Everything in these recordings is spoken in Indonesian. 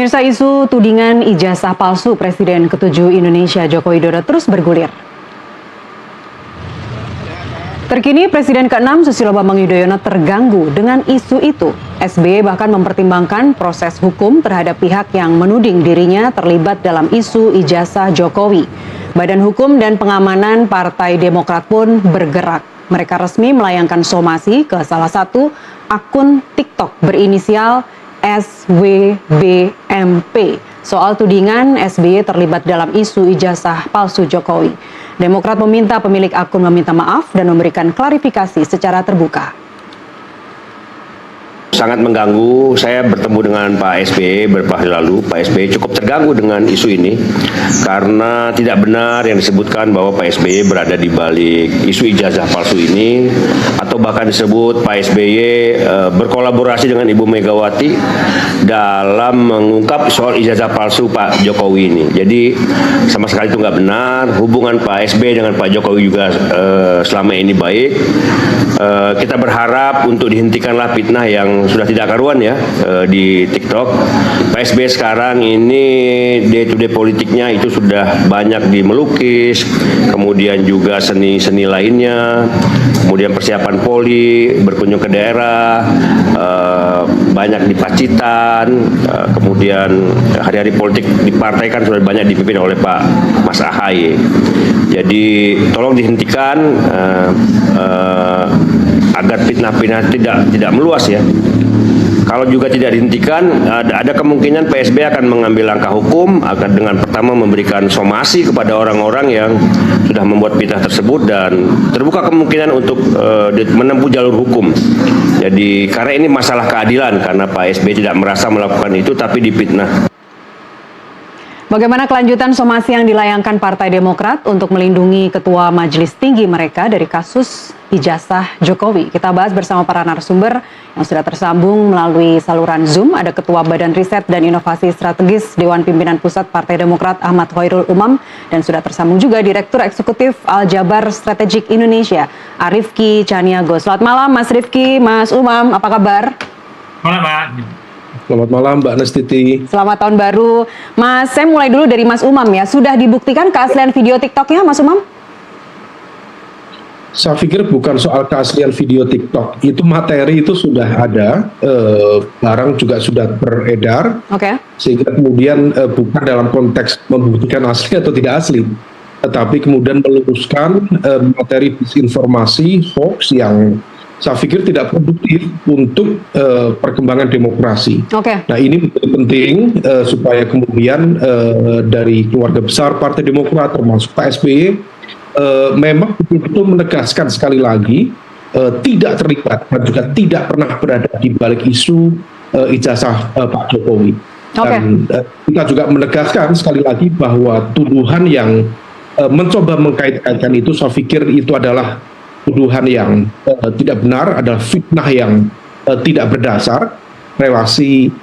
Pemirsa, isu tudingan ijazah palsu Presiden ke-7 Indonesia Joko Widodo terus bergulir. Terkini Presiden ke-6 Susilo Bambang Yudhoyono terganggu dengan isu itu. SBY bahkan mempertimbangkan proses hukum terhadap pihak yang menuding dirinya terlibat dalam isu ijazah Jokowi. Badan Hukum dan Pengamanan Partai Demokrat pun bergerak. Mereka resmi melayangkan somasi ke salah satu akun TikTok berinisial SWBMP soal tudingan SBY terlibat dalam isu ijazah palsu Jokowi. Demokrat meminta pemilik akun meminta maaf dan memberikan klarifikasi secara terbuka. Sangat mengganggu. Saya bertemu dengan Pak SBY beberapa hari lalu. Pak SBY cukup terganggu dengan isu ini karena tidak benar yang disebutkan bahwa Pak SBY berada di balik isu ijazah palsu ini, atau bahkan disebut Pak SBY berkolaborasi dengan Ibu Megawati dalam mengungkap soal ijazah palsu Pak Jokowi ini. Jadi sama sekali itu nggak benar. Hubungan Pak SBY dengan Pak Jokowi juga selama ini baik. Kita berharap untuk dihentikanlah fitnah yang sudah tidak karuan ya di TikTok. Pak SBY sekarang ini day to day politiknya itu sudah banyak di melukis, kemudian juga seni-seni lainnya, kemudian persiapan poli, berkunjung ke daerah, banyak di Pacitan, kemudian hari-hari politik di partai kan sudah banyak dipimpin oleh Pak Mas Ahaye. Jadi tolong dihentikan agar fitnah-fitnah tidak meluas ya. Kalau juga tidak dihentikan, ada kemungkinan PSB akan mengambil langkah hukum, akan dengan pertama memberikan somasi kepada orang-orang yang sudah membuat fitnah tersebut dan terbuka kemungkinan untuk menempuh jalur hukum. Jadi karena ini masalah keadilan, karena Pak SBY tidak merasa melakukan itu tapi difitnah. Bagaimana kelanjutan somasi yang dilayangkan Partai Demokrat untuk melindungi ketua majelis tinggi mereka dari kasus ijazah Jokowi? Kita bahas bersama para narasumber yang sudah tersambung melalui saluran Zoom. Ada Ketua Badan Riset dan Inovasi Strategis Dewan Pimpinan Pusat Partai Demokrat Ahmad Khairul Umam, dan sudah tersambung juga Direktur Eksekutif Aljabar Strategik Indonesia Arifki Caniago. Selamat malam Mas Rifki, Mas Umam, apa kabar? Malam Mbak. Selamat malam Mbak Nestiti. Selamat tahun baru. Mas, saya mulai dulu dari Mas Umam ya. Sudah dibuktikan keaslian video TikToknya Mas Umam? Saya pikir bukan soal keaslian video TikTok. Itu materi itu sudah ada, barang juga sudah beredar. Oke. Sehingga kemudian bukan dalam konteks membuktikan asli atau tidak asli, tetapi kemudian meluruskan materi disinformasi, hoax yang saya pikir tidak produktif untuk perkembangan demokrasi. Nah ini penting supaya kemudian dari keluarga besar Partai Demokrat termasuk Pak SBY memang betul-betul menegaskan sekali lagi tidak terlibat dan juga tidak pernah berada di balik isu ijazah Pak Jokowi. Dan kita juga menegaskan sekali lagi bahwa tuduhan yang mencoba mengkait-kaitkan itu, saya pikir itu adalah tuduhan yang tidak benar, adalah fitnah yang tidak berdasar. Relasi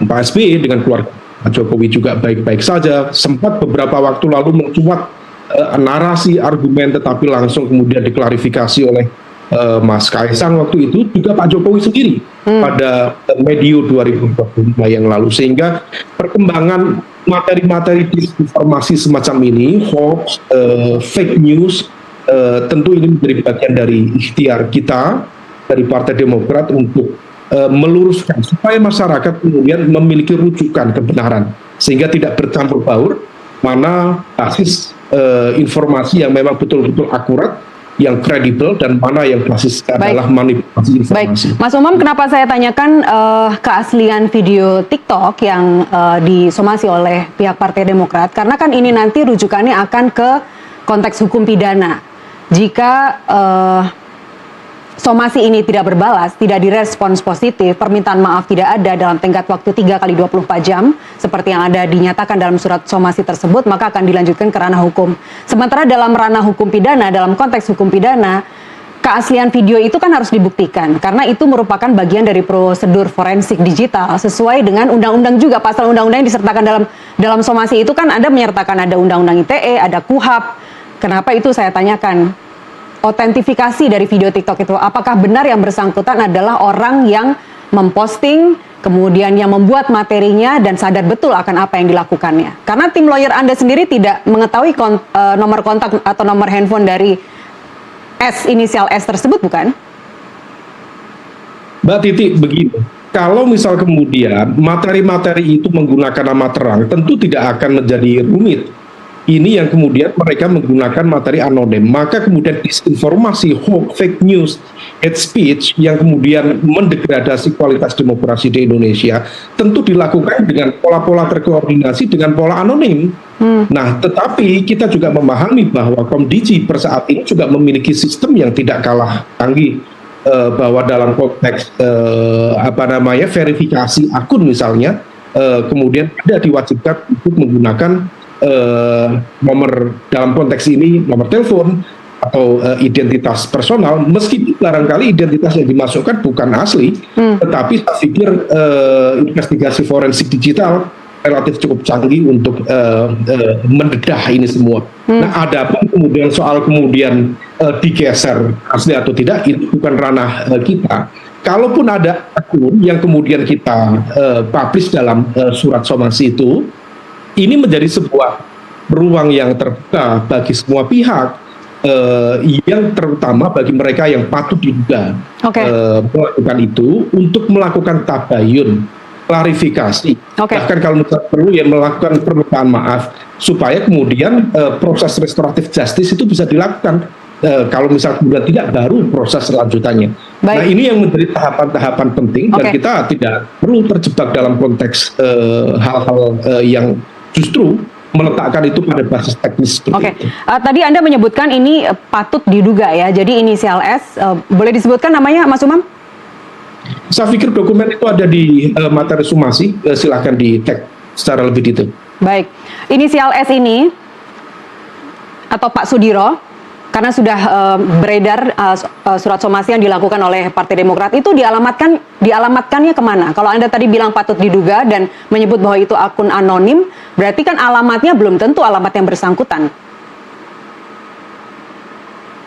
Pak SBY dengan keluarga Pak Jokowi juga baik-baik saja. Sempat beberapa waktu lalu mencuat narasi argumen, tetapi langsung kemudian diklarifikasi oleh Mas Kaisang waktu itu, juga Pak Jokowi sendiri pada medio 2025 yang lalu. Sehingga perkembangan materi-materi disinformasi semacam ini, hoax, fake news, tentu ini menjadi bagian dari ikhtiar kita dari Partai Demokrat untuk meluruskan supaya masyarakat kemudian memiliki rujukan kebenaran, sehingga tidak bercampur baur mana basis informasi yang memang betul-betul akurat, yang kredibel, dan mana yang basis adalah manipulasi informasi. Baik, Mas Umam, kenapa saya tanyakan keaslian video TikTok yang disomasi oleh pihak Partai Demokrat? Karena kan ini nanti rujukannya akan ke konteks hukum pidana. Jika somasi ini tidak berbalas, tidak direspons positif, permintaan maaf tidak ada dalam tenggat waktu 3 kali 24 jam, seperti yang ada dinyatakan dalam surat somasi tersebut, maka akan dilanjutkan ke ranah hukum. Sementara dalam ranah hukum pidana, dalam konteks hukum pidana, keaslian video itu kan harus dibuktikan, karena itu merupakan bagian dari prosedur forensik digital, sesuai dengan undang-undang juga, pasal undang-undang yang disertakan dalam somasi itu kan ada menyertakan ada undang-undang ITE, ada KUHAP. Kenapa itu saya tanyakan? Otentifikasi dari video TikTok itu, apakah benar yang bersangkutan adalah orang yang memposting kemudian yang membuat materinya dan sadar betul akan apa yang dilakukannya. Karena tim lawyer Anda sendiri tidak mengetahui nomor kontak atau nomor handphone dari S, inisial S tersebut, bukan? Mbak Titi, begini, kalau misal kemudian materi-materi itu menggunakan nama terang, tentu tidak akan menjadi rumit. Ini yang kemudian mereka menggunakan materi anonim, maka kemudian disinformasi, hoax, fake news, hate speech yang kemudian mendegradasi kualitas demokrasi di Indonesia tentu dilakukan dengan pola-pola terkoordinasi dengan pola anonim. Nah, tetapi kita juga memahami bahwa Komdiji per saat ini juga memiliki sistem yang tidak kalah canggih, bahwa dalam konteks verifikasi akun misalnya, kemudian ada diwajibkan untuk menggunakan nomor, dalam konteks ini nomor telepon atau identitas personal, meskipun barangkali identitas yang dimasukkan bukan asli, tetapi saya pikir investigasi forensik digital relatif cukup canggih untuk mendedah ini semua. Nah, ada pun kemudian soal kemudian digeser asli atau tidak, itu bukan ranah kita. Kalaupun ada akun yang kemudian kita publish dalam surat somasi itu, ini menjadi sebuah ruang yang terbuka bagi semua pihak, yang terutama bagi mereka yang patut diduga melakukan itu, untuk melakukan tabayun, klarifikasi, bahkan kalau perlu ya melakukan permintaan maaf, supaya kemudian proses restoratif justice itu bisa dilakukan. Kalau misal kemudian tidak, baru proses selanjutannya. Baik. Nah, ini yang menjadi tahapan-tahapan penting, dan kita tidak perlu terjebak dalam konteks hal-hal yang justru meletakkan itu pada basis teknis. Tadi Anda menyebutkan ini patut diduga ya, jadi inisial S, boleh disebutkan namanya, Mas Umam? Saya pikir dokumen itu ada di materi somasi, silahkan dicek secara lebih detail. Baik, inisial S ini atau Pak Sudiro, karena sudah beredar surat somasi yang dilakukan oleh Partai Demokrat, itu dialamatkannya kemana? Kalau Anda tadi bilang patut diduga dan menyebut bahwa itu akun anonim, berarti kan alamatnya belum tentu alamat yang bersangkutan.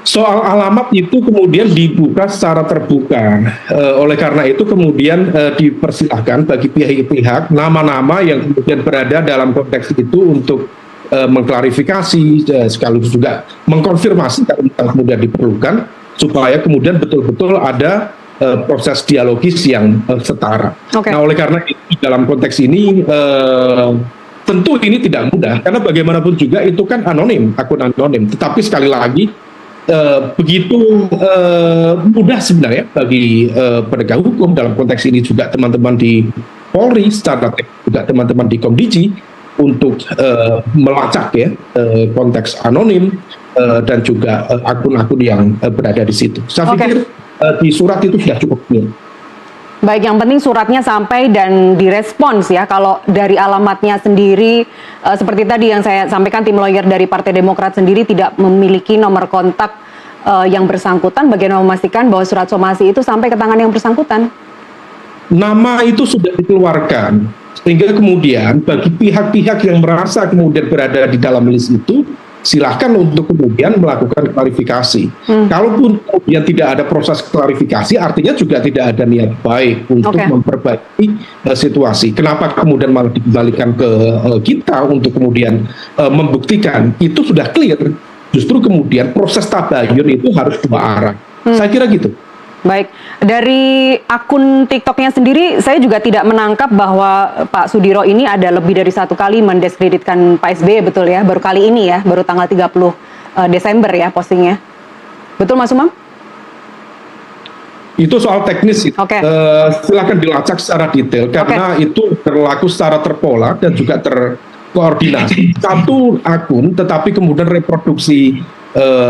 Soal alamat itu kemudian dibuka secara terbuka, oleh karena itu kemudian dipersilahkan bagi pihak-pihak nama-nama yang kemudian berada dalam konteks itu untuk mengklarifikasi, sekaligus juga mengkonfirmasi kalau kemudian diperlukan, supaya kemudian betul-betul ada proses dialogis yang setara. Nah, oleh karena itu dalam konteks ini tentu ini tidak mudah, karena bagaimanapun juga itu kan anonim, akun anonim. Tetapi sekali lagi begitu mudah sebenarnya bagi penegak hukum, dalam konteks ini juga teman-teman di Polri, secara juga teman-teman di Komdiji, untuk melacak ya konteks anonim dan juga akun-akun yang berada di situ. Saya pikir di surat itu sudah cukup clear. Baik, yang penting suratnya sampai dan direspons ya. Kalau dari alamatnya sendiri, seperti tadi yang saya sampaikan, tim lawyer dari Partai Demokrat sendiri tidak memiliki nomor kontak yang bersangkutan. Bagaimana memastikan bahwa surat somasi itu sampai ke tangan yang bersangkutan? Nama itu sudah dikeluarkan, sehingga kemudian bagi pihak-pihak yang merasa kemudian berada di dalam list itu, silahkan untuk kemudian melakukan klarifikasi. Kalaupun kemudian tidak ada proses klarifikasi, artinya juga tidak ada niat baik untuk memperbaiki situasi. Kenapa kemudian malah dikembalikan ke kita untuk kemudian membuktikan? Itu sudah clear. Justru kemudian proses tabayun itu harus dua arah. Saya kira gitu. Baik, dari akun TikToknya sendiri, saya juga tidak menangkap bahwa Pak Sudiro ini ada lebih dari satu kali mendiskreditkan Pak SBY, betul ya? Baru kali ini ya, baru tanggal 30 Desember ya postingnya. Betul, Mas Umam? Itu soal teknis. Silakan dilacak secara detail, karena itu berlaku secara terpola dan juga terkoordinasi. Satu akun, tetapi kemudian reproduksi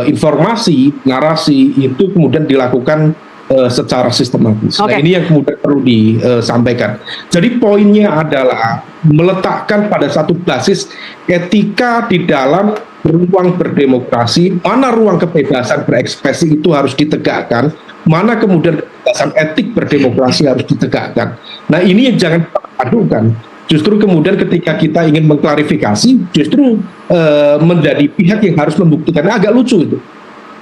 informasi, narasi itu kemudian dilakukan secara sistematis. Nah, ini yang kemudian perlu disampaikan. Jadi poinnya adalah meletakkan pada satu basis etika di dalam ruang berdemokrasi, mana ruang kebebasan berekspresi itu harus ditegakkan, mana kemudian kebebasan etik berdemokrasi harus ditegakkan. Nah, ini yang jangan dipadukan. Justru kemudian ketika kita ingin mengklarifikasi, justru menjadi pihak yang harus membuktikan. Agak lucu itu.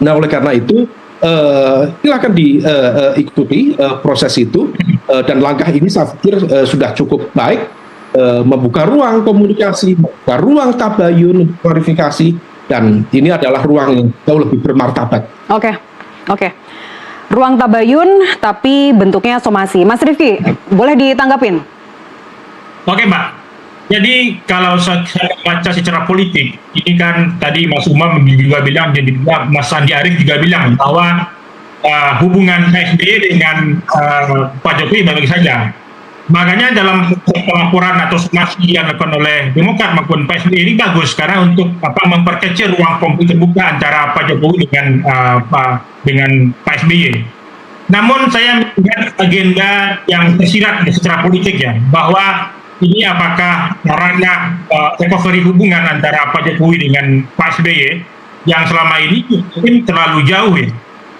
Nah, oleh karena itu silakan diikuti proses itu, dan langkah ini saya pikir sudah cukup baik, membuka ruang komunikasi, membuka ruang tabayun, klarifikasi, dan ini adalah ruang yang jauh lebih bermartabat. Oke. Ruang tabayun tapi bentuknya somasi. Mas Rifki, boleh ditanggapin? Oke, Mbak. Jadi kalau saya baca secara politik, ini kan tadi Mas Umam juga bilang, dan Mas Andi Arief juga bilang bahwa hubungan SBY dengan Pak Jokowi baik saja. Makanya dalam pelaporan atau somasi yang dilakukan oleh Demokrat maupun Pak SBY ini bagus karena untuk memperkecil ruang konflik terbuka antara Pak Jokowi dengan Pak SBY. Namun saya melihat agenda yang tersirat secara politik ya, bahwa ini apakah ranah recovery hubungan antara Pak Jokowi dengan Pak SBY yang selama ini mungkin terlalu jauh ya.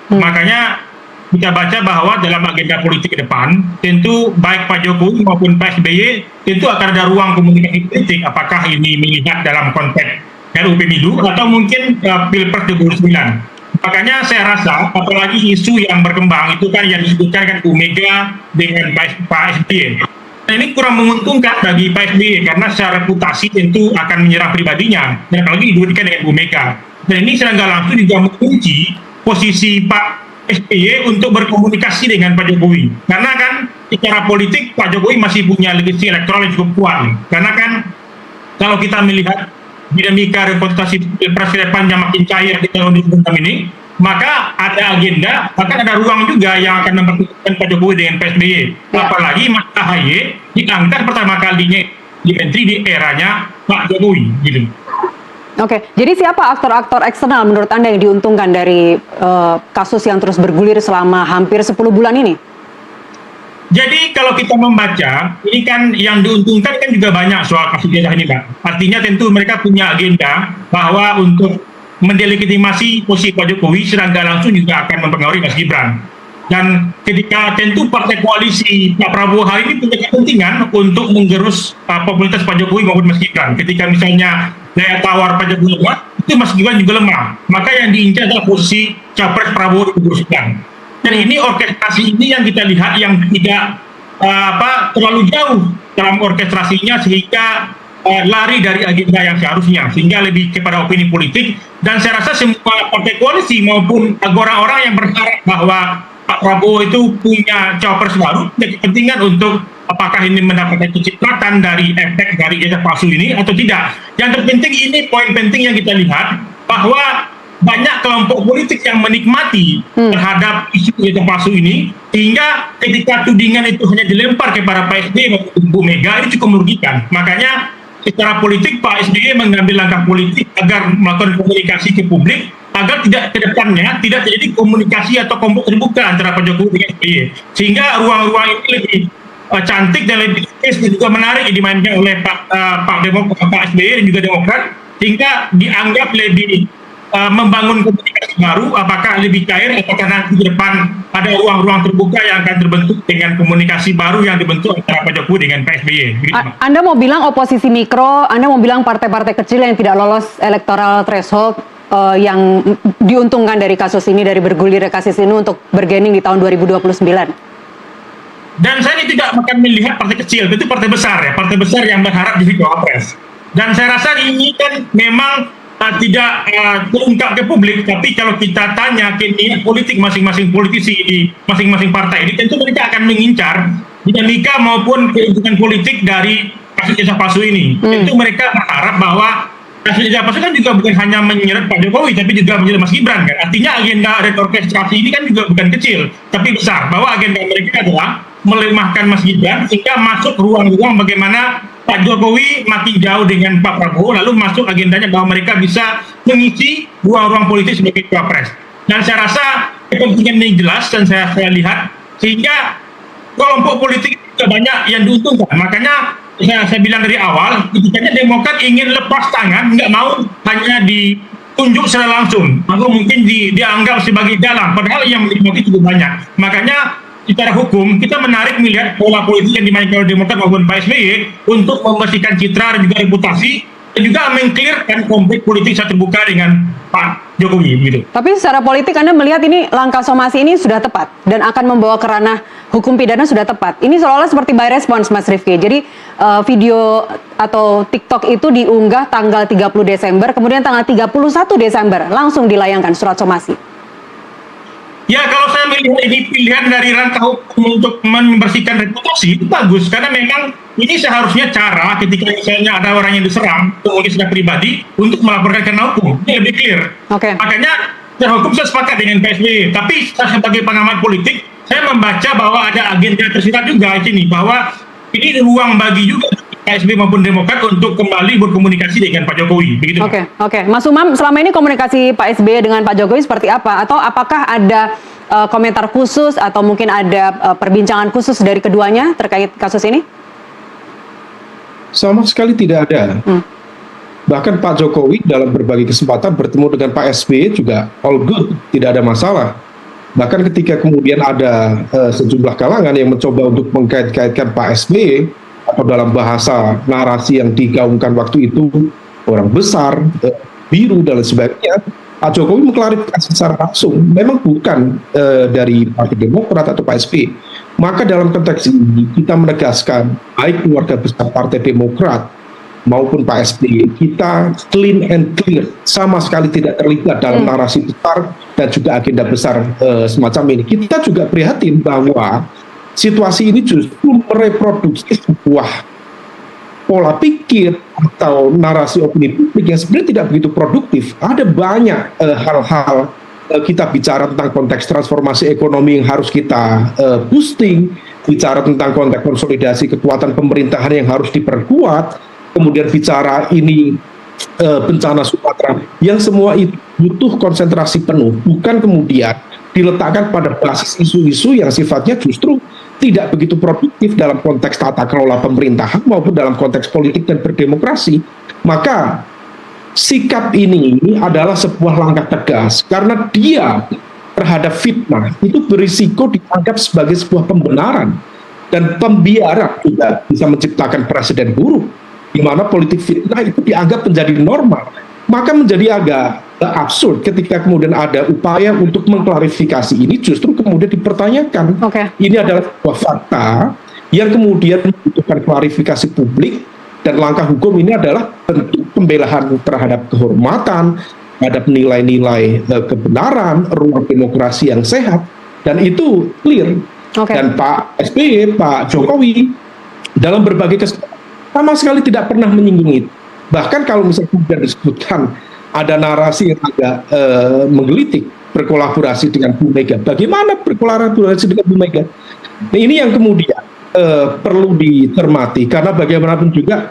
Makanya kita baca bahwa dalam agenda politik ke depan, tentu baik Pak Jokowi maupun Pak SBY tentu akan ada ruang komunikasi politik. Apakah ini melihat dalam konteks RUU Pemilu atau mungkin Pilpres 2009. Makanya saya rasa, apalagi isu yang berkembang itu kan yang disebutkan kan Bu Mega dengan Pak SBY. Nah, ini kurang menguntungkan bagi Pak SBY karena secara reputasi tentu akan menyerang pribadinya, dan apalagi dibandingkan dengan Bu Mega. Dan ini secara nggak langsung juga mengunci posisi Pak SBY untuk berkomunikasi dengan Pak Jokowi. Karena kan secara politik Pak Jokowi masih punya legasi elektoral yang cukup kuat. Karena kan kalau kita melihat dinamika reputasi Pilpres ke depan yang makin cair di tahun 2006 ini, maka ada agenda, bahkan ada ruang juga yang akan mempertemukan Pak Jokowi dengan Pak SBY. Apalagi Mas AHY diangkat pertama kalinya di menteri di eranya Pak Jokowi, gitu. Oke, jadi siapa aktor-aktor eksternal menurut Anda yang diuntungkan dari kasus yang terus bergulir selama hampir 10 bulan ini? Jadi kalau kita membaca, ini kan yang diuntungkan kan juga banyak soal kasus ijazah ini, Pak. Artinya tentu mereka punya agenda bahwa untuk mendelegitimasi posisi Pak Jokowi secara nggak langsung juga akan mempengaruhi Mas Gibran. Dan ketika tentu partai koalisi Pak Prabowo hari ini punya kepentingan untuk menggerus popularitas Pak Jokowi maupun Mas Gibran. Ketika misalnya daya tawar Pak Jokowi lemah, itu Mas Gibran juga lemah. Maka yang diincar adalah posisi Capres Prabowo 2009. Dan ini orkestrasi ini yang kita lihat yang tidak terlalu jauh dalam orkestrasinya sehingga lari dari agenda yang seharusnya, sehingga lebih kepada opini politik. Dan saya rasa semua partai koalisi maupun orang-orang yang berharap bahwa Pak Prabowo itu punya cawapres baru, punya kepentingan untuk apakah ini mendapatkan kecipratan dari efek dari ijazah palsu ini atau tidak. Yang terpenting ini poin penting yang kita lihat bahwa banyak kelompok politik yang menikmati terhadap isu ijazah palsu ini, sehingga ketika tudingan itu hanya dilempar kepada Pak SBY maupun Bu Mega, ini cukup merugikan. Makanya secara politik Pak SBY mengambil langkah politik agar melakukan komunikasi ke publik agar tidak ke depannya tidak terjadi komunikasi atau kelompok terbuka antara Pak Jokowi dengan SBY, sehingga ruang-ruang ini lebih cantik dan lebih dan juga menarik dimainkan oleh Pak SBY dan juga Demokrat, sehingga dianggap lebih membangun komunikasi baru. Apakah lebih cair, apakah nanti ke depan ada ruang-ruang terbuka yang akan terbentuk dengan komunikasi baru yang dibentuk antara Pak Jokowi dengan Pak SBY. Anda mau bilang oposisi mikro, Anda mau bilang partai-partai kecil yang tidak lolos electoral threshold yang diuntungkan dari kasus ini, dari bergulirnya kasus ini untuk bergaining di tahun 2029? Dan saya tidak akan melihat partai kecil, itu partai besar ya, partai besar yang berharap jadi cawapres. Dan saya rasa ini kan memang tidak terungkap ke publik, tapi kalau kita tanya ke niat politik masing-masing politisi di masing-masing partai ini, tentu mereka akan mengincar dinamika maupun keuntungan politik dari kasus ijazah palsu ini. Tentu mereka berharap bahwa kasus ijazah palsu kan juga bukan hanya menyeret Pak Jokowi, tapi juga menyeret Mas Gibran kan. Artinya agenda dan orkestrasi ini kan juga bukan kecil, tapi besar. Bahwa agenda mereka adalah melemahkan Mas Gibran sehingga masuk ruang-ruang bagaimana Pak Jokowi makin jauh dengan Pak Prabowo, lalu masuk agendanya bahwa mereka bisa mengisi ruang-ruang politik sebagai cawapres. Dan saya rasa kepentingan ini jelas dan saya lihat, sehingga kelompok politik juga banyak yang diuntungkan. Makanya saya bilang dari awal, ketika Demokrat ingin lepas tangan, nggak mau hanya ditunjuk secara langsung, atau mungkin dianggap sebagai dalang, padahal yang menikmati cukup banyak. Makanya secara hukum, kita menarik melihat pola politik yang dimainkan oleh Demokrat maupun Pak SBY untuk membersihkan citra dan juga reputasi, dan juga mengklirkan konflik politik secara terbuka dengan Pak Jokowi begitu. Tapi secara politik Anda melihat ini langkah somasi ini sudah tepat dan akan membawa ke ranah hukum pidana sudah tepat. Ini seolah-olah seperti by response Mas Rifki. Jadi video atau TikTok itu diunggah tanggal 30 Desember, kemudian tanggal 31 Desember langsung dilayangkan surat somasi. Ya, kalau saya melihat ini pilihan dari rangka hukum untuk membersihkan reputasi itu bagus, karena memang ini seharusnya cara ketika misalnya ada orang yang diserang kemudian secara pribadi untuk melaporkan ke ranah hukum, ini lebih clear. Oke. Makanya secara hukum saya sepakat dengan PSBY, tapi saya sebagai pengamat politik saya membaca bahwa ada agenda tersirat juga di sini, bahwa ini ruang bagi juga PSBY maupun Demokrat untuk kembali berkomunikasi dengan Pak Jokowi, begitu. Oke. Mas Umam, selama ini komunikasi Pak SBY dengan Pak Jokowi seperti apa? Atau apakah ada komentar khusus atau mungkin ada perbincangan khusus dari keduanya terkait kasus ini? Sama sekali tidak ada. Bahkan Pak Jokowi dalam berbagai kesempatan bertemu dengan Pak SBY juga all good, tidak ada masalah. Bahkan ketika kemudian ada sejumlah kalangan yang mencoba untuk mengkait-kaitkan Pak SBY, atau dalam bahasa narasi yang digaungkan waktu itu orang besar, biru dan lain sebagainya, Pak Jokowi mengklarifikasi secara langsung memang bukan dari Partai Demokrat atau Pak SBY. Maka dalam konteks ini kita menegaskan baik keluarga besar Partai Demokrat maupun Pak SBY, kita clean and clear, sama sekali tidak terlibat dalam narasi besar dan juga agenda besar semacam ini. Kita juga prihatin bahwa situasi ini justru mereproduksi sebuah pola pikir atau narasi opini publik yang sebenarnya tidak begitu produktif. Ada banyak hal-hal kita bicara tentang konteks transformasi ekonomi yang harus kita boosting, bicara tentang konteks konsolidasi kekuatan pemerintahan yang harus diperkuat, kemudian bicara ini bencana Sumatera, yang semua itu butuh konsentrasi penuh, bukan kemudian diletakkan pada basis isu-isu yang sifatnya justru tidak begitu produktif dalam konteks tata kelola pemerintahan maupun dalam konteks politik dan berdemokrasi. Maka sikap ini adalah sebuah langkah tegas karena dia terhadap fitnah itu berisiko dianggap sebagai sebuah pembenaran, dan pembiaran juga bisa menciptakan presiden buruk di mana politik fitnah itu dianggap menjadi normal. Maka menjadi agak absurd ketika kemudian ada upaya untuk mengklarifikasi ini justru kemudian dipertanyakan. Ini adalah sebuah fakta yang kemudian membutuhkan klarifikasi publik, dan langkah hukum ini adalah bentuk pembelaan terhadap kehormatan, terhadap nilai-nilai kebenaran, ruang demokrasi yang sehat, dan itu clear. Dan Pak SBY, Pak Jokowi dalam berbagai kesempatan sama sekali tidak pernah menyinggung itu. Bahkan kalau misalnya kemudian disebutkan ada narasi yang agak menggelitik berkolaborasi dengan Bu Mega. Bagaimana berkolaborasi dengan Bu Mega? Nah, ini yang kemudian perlu dicermati, karena bagaimanapun juga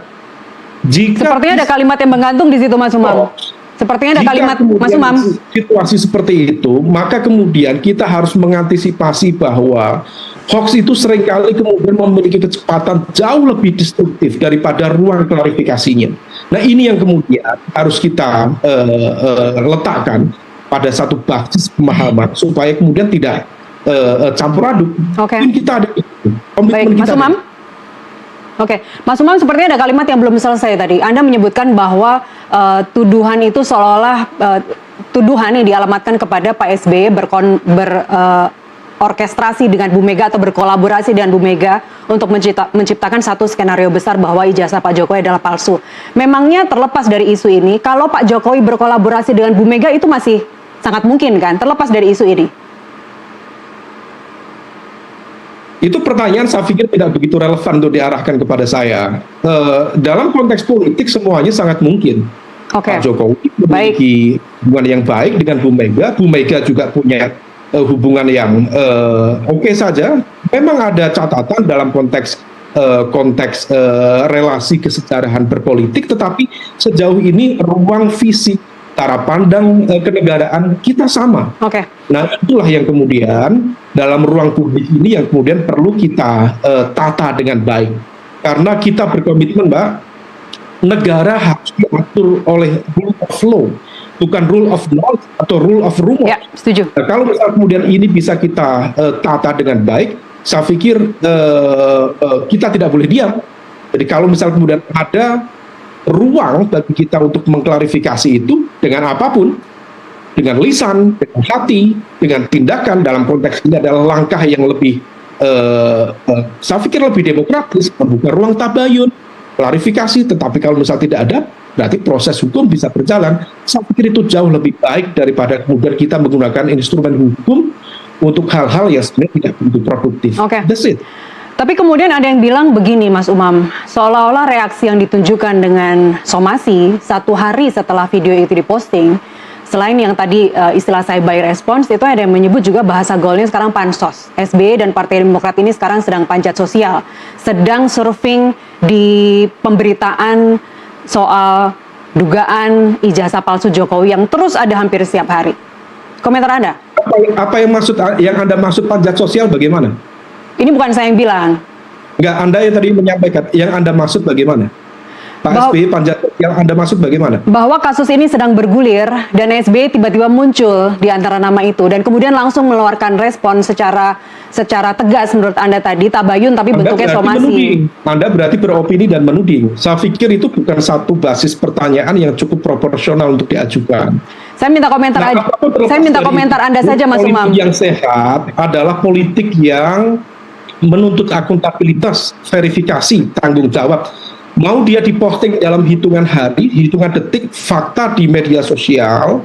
jika sepertinya ada kalimat yang menggantung di situ, Mas Umam. Sepertinya ada kalimat, Mas Umam. Situasi seperti itu, maka kemudian kita harus mengantisipasi bahwa hoax itu seringkali kemudian memiliki kecepatan jauh lebih destruktif daripada ruang klarifikasinya. Nah, ini yang kemudian harus kita letakkan pada satu basis pemahaman supaya kemudian tidak campur aduk. Kita ada komitmen. Baik, Mas Umam. Mas Umam, sepertinya ada kalimat yang belum selesai tadi. Anda menyebutkan bahwa tuduhan itu seolah-olah tuduhan yang dialamatkan kepada Pak SBY orkestrasi dengan Bu Mega atau berkolaborasi dengan Bu Mega untuk menciptakan satu skenario besar bahwa ijazah Pak Jokowi adalah palsu. Memangnya terlepas dari isu ini, kalau Pak Jokowi berkolaborasi dengan Bu Mega itu masih sangat mungkin kan, terlepas dari isu ini? Itu pertanyaan saya pikir tidak begitu relevan untuk diarahkan kepada saya. Dalam konteks politik semuanya sangat mungkin. Pak Jokowi memiliki hubungan yang baik dengan Bu Mega. Bu Mega juga punya hubungan yang oke saja. Memang ada catatan dalam konteks relasi kesejarahan berpolitik, tetapi sejauh ini ruang visi cara pandang kenegaraan kita sama. Nah, itulah yang kemudian dalam ruang publik ini yang kemudian perlu kita tata dengan baik, karena kita berkomitmen, Mbak, negara harus diatur oleh rule of law, bukan rule of knowledge atau rule of rumor. Ya, setuju. Nah, kalau misal kemudian ini bisa kita tata dengan baik, saya pikir kita tidak boleh diam. Jadi kalau misal kemudian ada ruang bagi kita untuk mengklarifikasi itu dengan apapun, dengan lisan, dengan hati, dengan tindakan. Dalam konteks ini adalah langkah yang lebih, saya pikir lebih demokratis, membuka ruang tabayun, klarifikasi. Tetapi kalau misalnya tidak ada, berarti proses hukum bisa berjalan. Saya pikir itu jauh lebih baik daripada kemudian kita menggunakan instrumen hukum untuk hal-hal yang sebenarnya tidak begitu produktif. Oke. That's it. Tapi kemudian ada yang bilang begini, Mas Umam, seolah-olah reaksi yang ditunjukkan dengan somasi 1 hari setelah video itu diposting, selain yang tadi istilah saya by response, itu ada yang menyebut juga bahasa gaulnya sekarang pansos. SBY dan Partai Demokrat ini sekarang sedang panjat sosial, sedang surfing di pemberitaan soal dugaan ijazah palsu Jokowi yang terus ada hampir setiap hari. Komentar Anda? Apa yang Anda maksud panjat sosial bagaimana? Ini bukan saya yang bilang. Enggak, Anda yang tadi menyampaikan, yang Anda maksud bagaimana? Pak SBY panjat, yang Anda maksud bagaimana? Bahwa kasus ini sedang bergulir dan SBY tiba-tiba muncul di antara nama itu dan kemudian langsung mengeluarkan respon secara tegas menurut Anda tadi, tabayun tapi bentuknya somasi. Anda berarti beropini dan menuding. Saya pikir itu bukan satu basis pertanyaan yang cukup proporsional untuk diajukan. Saya minta komentar Anda saja, Mas Umam. Politik yang sehat adalah politik yang menuntut akuntabilitas, verifikasi, tanggung jawab. Mau dia diposting dalam hitungan hari, hitungan detik, fakta di media sosial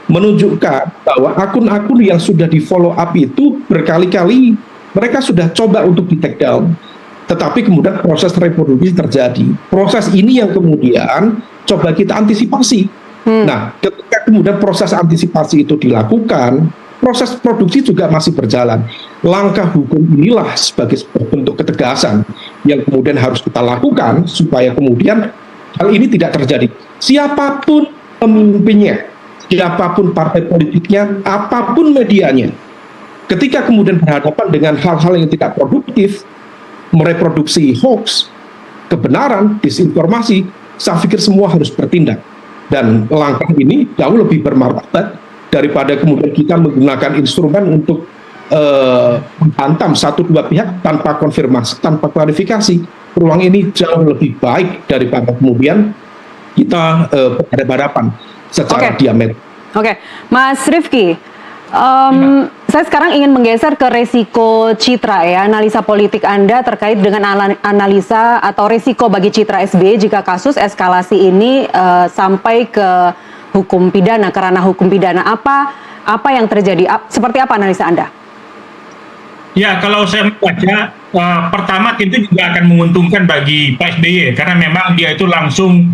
menunjukkan bahwa akun-akun yang sudah di follow up itu berkali-kali mereka sudah coba untuk di take down, tetapi kemudian proses reproduksi terjadi. Proses ini yang kemudian coba kita antisipasi. Nah, ketika kemudian proses antisipasi itu dilakukan, proses produksi juga masih berjalan. Langkah hukum inilah sebagai bentuk ketegasan yang kemudian harus kita lakukan supaya kemudian hal ini tidak terjadi. Siapapun pemimpinnya, siapapun partai politiknya, apapun medianya, ketika kemudian berhadapan dengan hal-hal yang tidak produktif, mereproduksi hoax, kebenaran, disinformasi, saya pikir semua harus bertindak. Dan langkah ini jauh lebih bermartabat daripada kemudian kita menggunakan instrumen untuk menghantam satu dua pihak tanpa konfirmasi, tanpa klarifikasi. Ruang ini jauh lebih baik daripada kemudian kita berhadapan secara diametral. Oke, Mas Rifki, saya sekarang ingin menggeser ke resiko citra ya, analisa politik Anda terkait dengan analisa atau resiko bagi citra SBY jika kasus eskalasi ini sampai ke hukum pidana, ke ranah hukum pidana. Apa yang terjadi? Seperti apa analisa Anda? Ya, kalau saya membaca, pertama tentu juga akan menguntungkan bagi Pak SBY karena memang dia itu langsung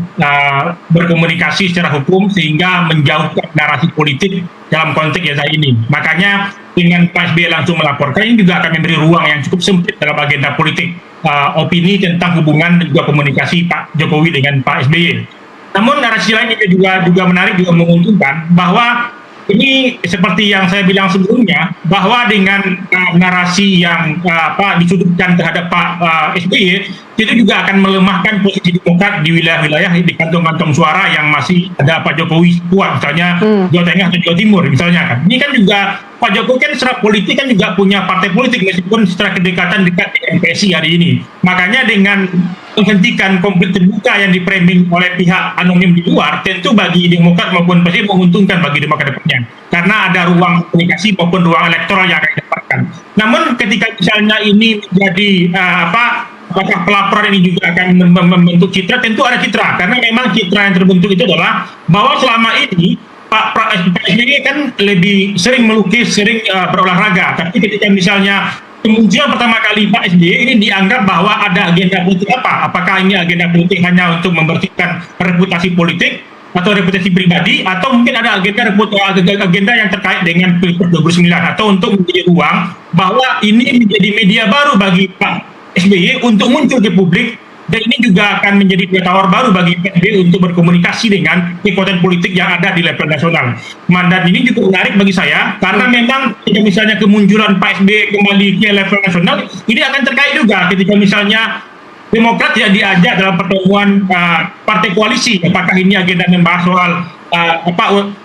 berkomunikasi secara hukum sehingga menjauhkan narasi politik dalam konteks ijazah ini. Makanya dengan Pak SBY langsung melaporkan ini juga akan memberi ruang yang cukup sempit dalam agenda politik opini tentang hubungan dan juga komunikasi Pak Jokowi dengan Pak SBY. Namun narasi lain juga menarik, juga menguntungkan bahwa ini seperti yang saya bilang sebelumnya, bahwa dengan narasi yang disudutkan terhadap Pak SBY, itu juga akan melemahkan posisi Demokrat di wilayah-wilayah di kantong-kantong suara yang masih ada Pak Jokowi kuat, misalnya Jawa Tengah atau Jawa Timur, misalnya kan. Ini kan juga Pak Jokowi kan secara politik kan juga punya partai politik meskipun secara kedekatan dekat dengan PSI hari ini. Makanya dengan menghentikan konflik terbuka yang dipraming oleh pihak anonim di luar, tentu bagi Demokrat maupun PSI menguntungkan bagi Demokrat depannya. Karena ada ruang komunikasi maupun ruang elektoral yang akan didapatkan. Namun ketika misalnya ini menjadi apakah pelaporan ini juga akan membentuk citra, tentu ada citra. Karena memang citra yang terbentuk itu adalah bahwa selama ini Pak SBY kan lebih sering melukis, sering berolahraga. Tapi ketika misalnya kemunculan pertama kali Pak SBY ini dianggap bahwa ada agenda politik apa? Apakah ini agenda politik hanya untuk membersihkan reputasi politik atau reputasi pribadi, atau mungkin ada agenda yang terkait dengan Pilpres 2009, atau untuk menjadi ruang bahwa ini menjadi media baru bagi Pak SBY untuk muncul ke publik. Dan ini juga akan menjadi tawar baru bagi PSBY untuk berkomunikasi dengan kekuatan politik yang ada di level nasional. Mandat ini juga menarik bagi saya, karena memang ketika misalnya kemunculan Pak SBY kembali ke level nasional, ini akan terkait juga ketika misalnya Demokrat tidak diajak dalam pertemuan partai koalisi. Apakah ini agenda membahas soal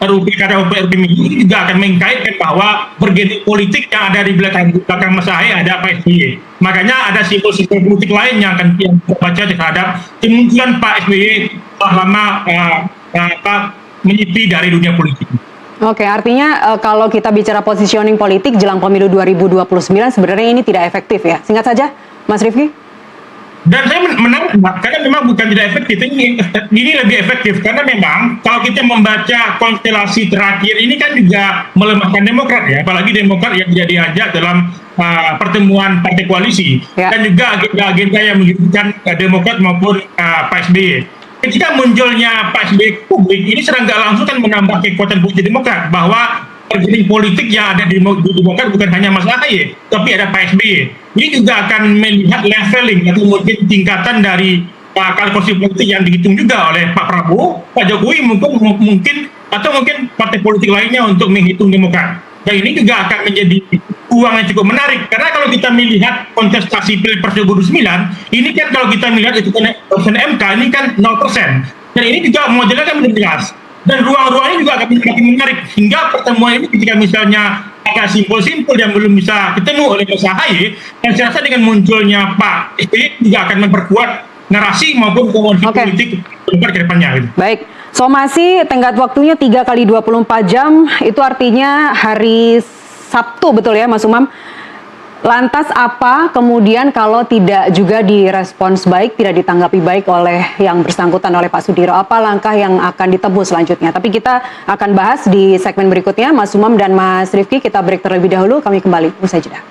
RUU Pilkada ini juga akan mengkaitkan bahwa bergening politik yang ada di belakang Mas Ahy ada Pak SBY. Makanya ada simbol-simbol politik lain yang akan kita baca terhadap kemunculan Pak SBY setelah lama menyepi dari dunia politik. Oke, artinya kalau kita bicara positioning politik jelang pemilu 2029 sebenarnya ini tidak efektif ya. Singkat saja, Mas Rifki. Dan saya menarik, karena memang bukan tidak efektif, ini lebih efektif karena memang kalau kita membaca konstelasi terakhir ini kan juga melemahkan Demokrat ya, apalagi Demokrat yang tidak diajak dalam pertemuan partai koalisi dan juga agenda-agenda yang menyebutkan Demokrat maupun Pak SBY. Ketika munculnya Pak SBY ke publik, ini secara nggak langsung kan menambah kekuatan politik Demokrat bahwa bargaining politik yang ada di Demokrat bukan hanya Mas AHY, tapi ada Pak SBY. Ini juga akan melihat leveling atau mungkin tingkatan dari kalkulasi politik yang dihitung juga oleh Pak Prabowo, Pak Jokowi mungkin partai politik lainnya untuk menghitung Demokrat. Dan ini juga akan menjadi uang yang cukup menarik karena kalau kita melihat kontestasi Pilpres 2009, ini kan kalau kita melihat itu keputusan MK ini kan 0%. Dan ini juga modelnya kan menjadi jelas. Dan ruang-ruang ini juga akan makin menarik hingga pertemuan ini ketika misalnya agak simpul-simpul yang belum bisa ketemu oleh Mas AHY, dan saya rasa dengan munculnya Pak SBY juga akan memperkuat narasi maupun komunikasi politik ke depannya. Gitu. Baik, somasi tenggat waktunya 3 kali 24 jam, itu artinya hari Sabtu betul ya Mas Umam? Lantas apa kemudian kalau tidak juga direspons baik, tidak ditanggapi baik oleh yang bersangkutan oleh Pak Sudiro, apa langkah yang akan ditempuh selanjutnya? Tapi kita akan bahas di segmen berikutnya, Mas Umam dan Mas Rifki, kita break terlebih dahulu, kami kembali usai jeda.